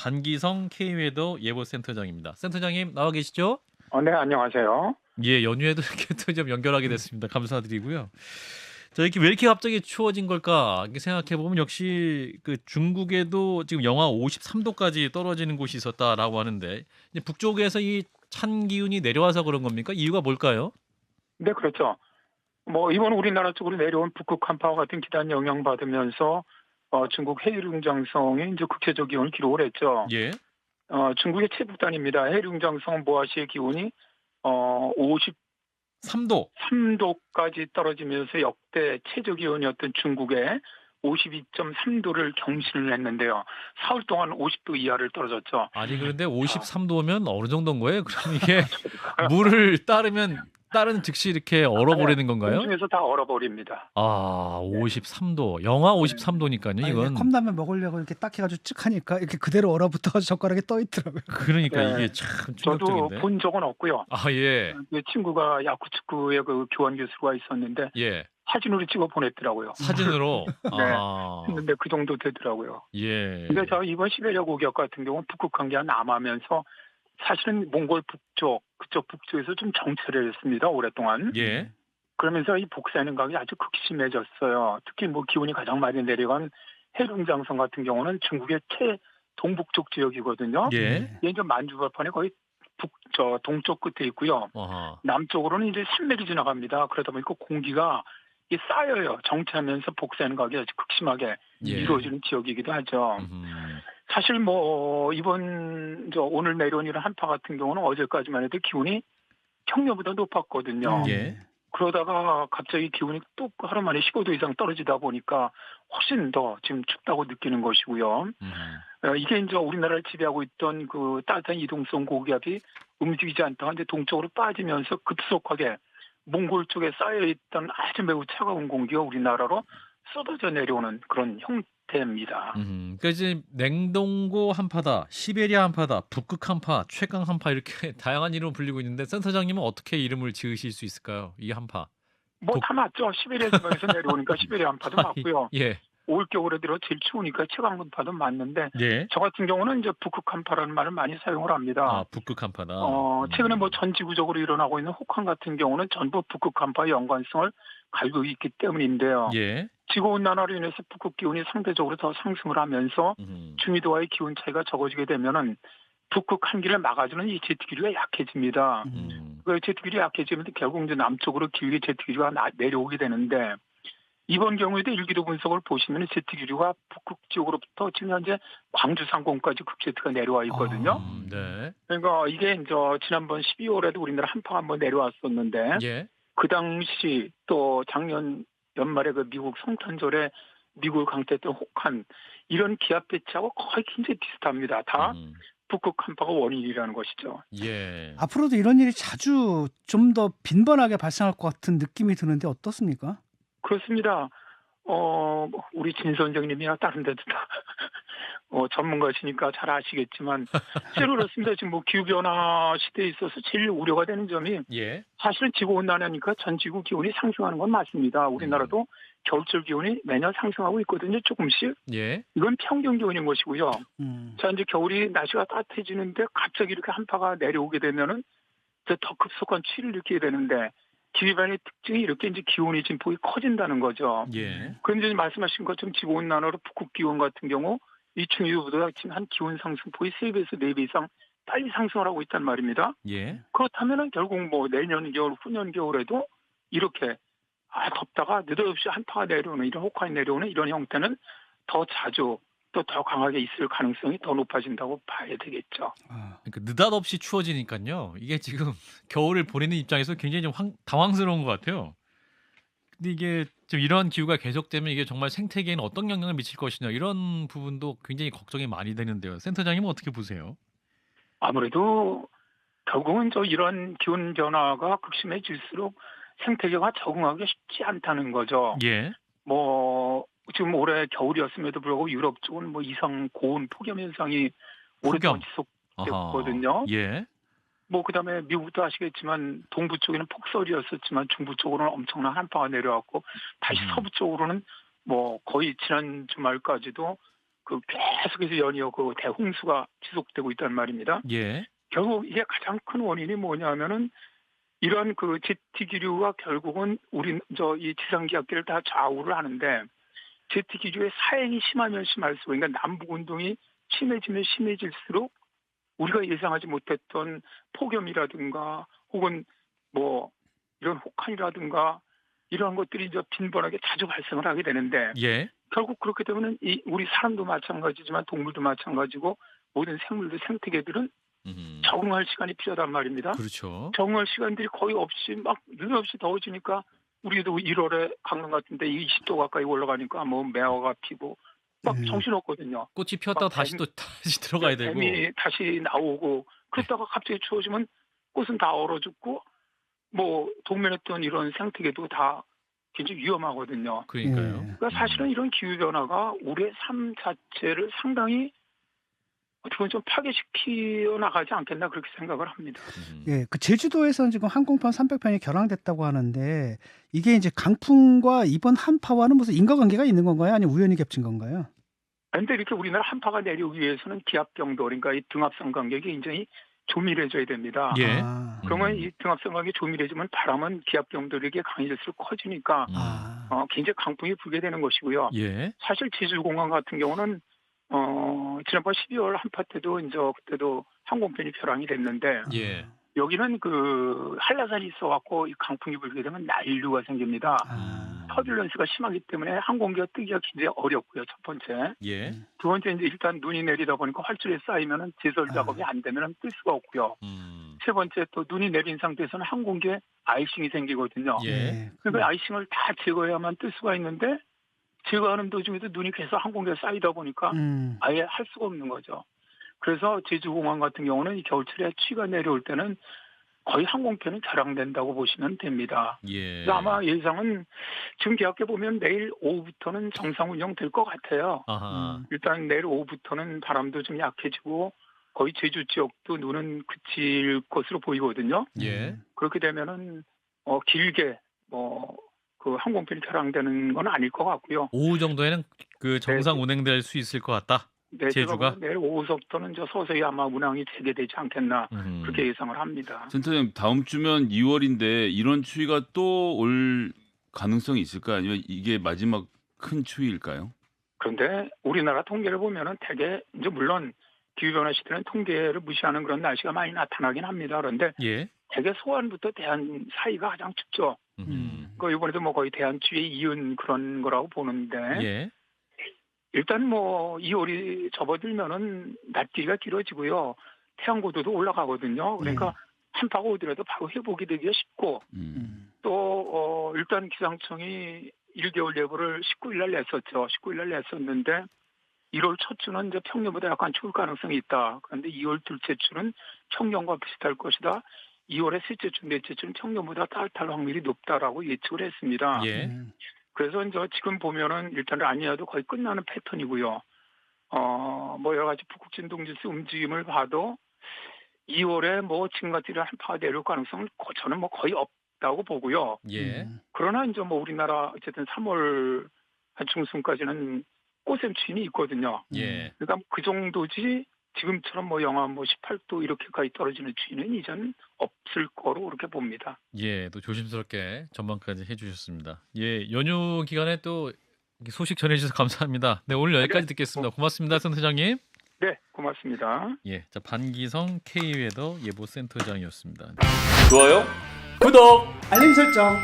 단기성 K웨더 예보센터장입니다. 센터장님 나와 계시죠? 네, 안녕하세요. 예, 연휴에도 이렇게 또 좀 연결하게 됐습니다. 감사드리고요. 이렇게 왜 이렇게 갑자기 추워진 걸까? 이렇게 생각해 보면 역시 그 중국에도 지금 영하 53도까지 떨어지는 곳이 있었다라고 하는데 이제 북쪽에서 이 찬 기운이 내려와서 그런 겁니까? 이유가 뭘까요? 네, 그렇죠. 이번 우리나라 쪽으로 내려온 북극 한파와 같은 기단 영향받으면서 중국 해일웅장성이 이제 극체적 기온을 기록을 했죠. 예. 중국의 최북단입니다. 해일웅장성 모아시의 기온이 3도. 53도까지 떨어지면서 역대 최저 기온이었던 중국의 52.3도를 경신을 했는데요. 사흘 동안 50도 이하를 떨어졌죠. 아니 그런데 53도면 어느 정도인 거예요? 그럼 이게 물을 따르면 즉시 이렇게 얼어버리는 건가요? 공중에서 다 얼어버립니다. 아, 네. 53도. 영하 네. 53도니까요, 이게 이건. 컵라면 먹으려고 이렇게 딱 해가지고 쭉 하니까 이렇게 그대로 얼어붙어가지고 젓가락에 떠 있더라고요. 그러니까 네. 이게 참 저도 충격적인데. 본 적은 없고요. 아, 예. 그 친구가 야구 축구의 그 교환 교수가 있었는데 예. 사진으로 찍어 보냈더라고요. 사진으로. 네. 아. 했는데 그 정도 되더라고요. 예. 근데 저 이번 시베리아 고기압 같은 경우는 북극 한기가 남하면서 사실은 몽골 북쪽, 그쪽 북쪽에서 좀 정체를 했습니다. 오랫동안. 예. 그러면서 이 복사하는 강이 아주 극심해졌어요. 특히 기온이 가장 많이 내려간 해룡장성 같은 경우는 중국의 최동북쪽 지역이거든요. 예. 이게 이제 만주벌판에 거의 동쪽 끝에 있고요. 아하. 남쪽으로는 이제 산맥이 지나갑니다. 그러다 보니까 공기가 쌓여요. 정체하면서 복사하는 강이 아주 극심하게 예. 이루어지는 지역이기도 하죠. 음. 사실 이번 오늘 내려온 이런 한파 같은 경우는 어제까지만 해도 기온이 평년보다 높았거든요. 예. 그러다가 갑자기 기온이 또 하루 만에 15도 이상 떨어지다 보니까 훨씬 더 지금 춥다고 느끼는 것이고요. 이게 이제 우리나라를 지배하고 있던 그 따뜻한 이동성 고기압이 움직이지 않다가 이제 동쪽으로 빠지면서 급속하게 몽골 쪽에 쌓여있던 아주 매우 차가운 공기가 우리나라로 쏟아져 내려오는 그런 형태입니다. 그러니까 이제 냉동고 한파다, 시베리아 한파다, 북극 한파, 최강 한파 이렇게 다양한 이름을 불리고 있는데 센터장님은 어떻게 이름을 지으실 수 있을까요? 이 한파. 다 맞죠. 시베리아 지방에서 내려오니까 시베리아 한파도 맞고요. 예. 올겨울에 들어 제일 추우니까 최강 한파도 맞는데 예. 저 같은 경우는 이제 북극 한파라는 말을 많이 사용을 합니다. 아, 북극 한파다. 최근에 전 지구적으로 일어나고 있는 혹한 같은 경우는 전부 북극 한파의 연관성을 가지고 있기 때문인데요. 예. 지구온난화로 인해서 북극 기온이 상대적으로 더 상승을 하면서 중위도와의 기온 차이가 적어지게 되면은 북극 한기를 막아주는 이 제트기류가 약해집니다. 그 제트기류 약해지면 결국 이제 남쪽으로 기울기 제트기류가 내려오게 되는데 이번 경우에도 일기도 분석을 보시면 제트기류가 북극 지역으로부터 지금 현재 광주 상공까지 극제트가 내려와 있거든요. 네. 그러니까 이게 이제 지난번 12월에도 우리나라 한파가 한번 내려왔었는데 예. 그 당시 또 작년 연말에 그 미국 성탄절에 미국을 강타했던 혹한 이런 기압 배치하고 거의 굉장히 비슷합니다. 다 북극 한파가 원인이라는 것이죠. 예. 앞으로도 이런 일이 자주 좀 더 빈번하게 발생할 것 같은 느낌이 드는데 어떻습니까? 그렇습니다. 우리 진 선생님이나 다른 데도 다 전문가시니까 잘 아시겠지만 실제로 그렇습니다. 지금 기후변화 시대에 있어서 제일 우려가 되는 점이 예. 사실은 지구온난화니까 전 지구 기온이 상승하는 건 맞습니다. 우리나라도 겨울철 기온이 매년 상승하고 있거든요. 조금씩. 예. 이건 평균 기온인 것이고요. 자, 이제 겨울이 날씨가 따뜻해지는데 갑자기 이렇게 한파가 내려오게 되면은 이제 더 급속한 추위를 느끼게 되는데 기후변화의 특징이 이렇게 이제 기온이 지금 폭이 커진다는 거죠. 예. 그런데 말씀하신 것처럼 지구온난화로 북극 기온 같은 경우 이 중위도보다 지금 한 기온 상승폭이 3배에서 4배 이상 빨리 상승을 하고 있단 말입니다. 예. 그렇다면은 결국 내년 겨울, 후년 겨울에도 이렇게 덥다가 느닷없이 한파가 내려오는 이런 혹한이 내려오는 이런 형태는 더 자주 또 더 강하게 있을 가능성이 더 높아진다고 봐야 되겠죠. 그러니까 느닷없이 추워지니까요. 이게 지금 겨울을 보내는 입장에서 굉장히 좀 당황스러운 것 같아요. 근데 이게 좀 이러한 기후가 계속되면 이게 정말 생태계에는 어떤 영향을 미칠 것이냐 이런 부분도 굉장히 걱정이 많이 되는데요. 센터장님은 어떻게 보세요? 아무래도 결국은 이런 기온 변화가 극심해질수록 생태계가 적응하기 쉽지 않다는 거죠. 예. 지금 올해 겨울이었음에도 불구하고 유럽 쪽은 이상 고온 폭염 현상이 오랫동안 지속됐거든요. 아하. 예. 그다음에 미국도 아시겠지만 동부 쪽에는 폭설이었었지만 중부 쪽으로는 엄청난 한파가 내려왔고 다시 서부 쪽으로는 거의 지난 주말까지도 그 계속해서 연이어 그 대홍수가 지속되고 있단 말입니다. 예. 결국 이게 가장 큰 원인이 뭐냐면은 이런 그 제트 기류가 결국은 우리 이 지상 기압계를 다 좌우를 하는데 제트 기류의 사행이 심하면 심할수록 그러니까 남북 운동이 심해지면 심해질수록 우리가 예상하지 못했던 폭염이라든가 혹은 뭐 이런 혹한이라든가 이런 것들이 이제 빈번하게 자주 발생을 하게 되는데 예. 결국 그렇게 되면은 이 우리 사람도 마찬가지지만 동물도 마찬가지고 모든 생물들 생태계들은 적응할 시간이 필요하단 말입니다. 그렇죠. 적응할 시간들이 거의 없이 막 유례 없이 더워지니까 우리도 1월에 강릉 같은데 20도 가까이 올라가니까 뭐 매화가 피고 막 정신없거든요. 꽃이 피었다가 다시 들어가야 되고. 뱀이 다시 나오고 그랬다가 갑자기 추워지면 꽃은 다 얼어 죽고 뭐 동면에 있던 이런 생태계도 다 굉장히 위험하거든요. 그러니까요. 그러니까 사실은 이런 기후 변화가 우리의 삶 자체를 상당히 어떻게 보면 좀 파괴시켜 나가지 않겠나 그렇게 생각을 합니다. 예, 그 제주도에서는 지금 항공편 300편이 결항됐다고 하는데 이게 이제 강풍과 이번 한파와는 무슨 인과관계가 있는 건가요? 아니면 우연히 겹친 건가요? 그런데 이렇게 우리나라 한파가 내려오기 위해서는 기압경도 그러니까 이 등압선 간격이 굉장히 조밀해져야 됩니다. 예. 그러면 이 등압선 간격이 조밀해지면 바람은 기압경도력이 강해질수록 커지니까 굉장히 강풍이 불게 되는 것이고요. 예. 사실 제주공항 같은 경우는 지난번 12월 한파 때도 이제 그때도 항공편이 결항이 됐는데 예. 여기는 그 한라산이 있어갖고 이 강풍이 불게 되면 난류가 생깁니다. 터뷸런스가 심하기 때문에 항공기가 뜨기가 굉장히 어렵고요. 첫 번째. 예. 두 번째 이제 일단 눈이 내리다 보니까 활주로에 쌓이면은 제설 작업이 안 되면 뜰 수가 없고요. 세 번째 또 눈이 내린 상태에서는 항공기에 아이싱이 생기거든요. 예. 그러니까 아이싱을 다 제거해야만 뜰 수가 있는데 제거하는 도중에도 눈이 계속 항공기에 쌓이다 보니까 아예 할 수가 없는 거죠. 그래서 제주공항 같은 경우는 이 겨울철에 추위가 내려올 때는 거의 항공편은 결항된다고 보시면 됩니다. 예. 그래서 아마 예상은 지금 계약해 보면 내일 오후부터는 정상 운영될 것 같아요. 일단 내일 오후부터는 바람도 좀 약해지고 거의 제주 지역도 눈은 그칠 것으로 보이거든요. 예. 그렇게 되면은 길게 그 항공편이 결항되는 건 아닐 것 같고요. 오후 정도에는 그 정상 운행될 수 있을 것 같다. 네, 제주가 내일 오후서부터는 서서히 아마 운항이 재개되지 않겠나 그렇게 예상을 합니다. 센터장님 다음 주면 2월인데 이런 추위가 또 올 가능성이 있을까요? 아니면 이게 마지막 큰 추위일까요? 그런데 우리나라 통계를 보면은 대개 이제 물론 기후변화 시대는 통계를 무시하는 그런 날씨가 많이 나타나긴 합니다. 그런데 예. 대개 소환부터 대한 사이가 가장 춥죠. 그 이번에도 뭐 거의 대한 추위에 이은 그런 거라고 보는데 예. 일단 뭐 2월이 접어들면은 낮길이가 길어지고요. 태양 고도도 올라가거든요. 그러니까 한파가 오더라도 바로 회복이 되기가 쉽고 또 일단 기상청이 1개월 예보를 19일 날 냈었죠. 19일 날 냈었는데 1월 첫 주는 이제 평년보다 약간 추울 가능성이 있다. 그런데 2월 둘째 주는 평년과 비슷할 것이다. 2월의 셋째 주, 넷째 주는 평년보다 따뜻할 확률이 높다라고 예측을 했습니다. 예. 그래서 이제 지금 보면은 일단 라니아도 거의 끝나는 패턴이고요. 뭐 여러 가지 북극 진동지수 움직임을 봐도 2월에 뭐 지금같이 한파가 내려올 가능성은 저는 뭐 거의 없다고 보고요. 예. 그러나 이제 뭐 우리나라 어쨌든 3월 한 중순까지는 꽃샘추위는 있거든요. 예. 그러니까 그 정도지 지금처럼 뭐 영하 뭐 18도 이렇게까지 떨어지는 추위는 이제는 없을 거로 그렇게 봅니다. 예, 또 조심스럽게 전망까지 해주셨습니다. 예, 연휴 기간에 또 소식 전해주셔서 감사합니다. 네, 오늘 여기까지 듣겠습니다. 고맙습니다, 센터장님. 네, 고맙습니다. 예, 자 반기성 K웨더 예보센터장이었습니다. 좋아요, 구독. 알림 설정.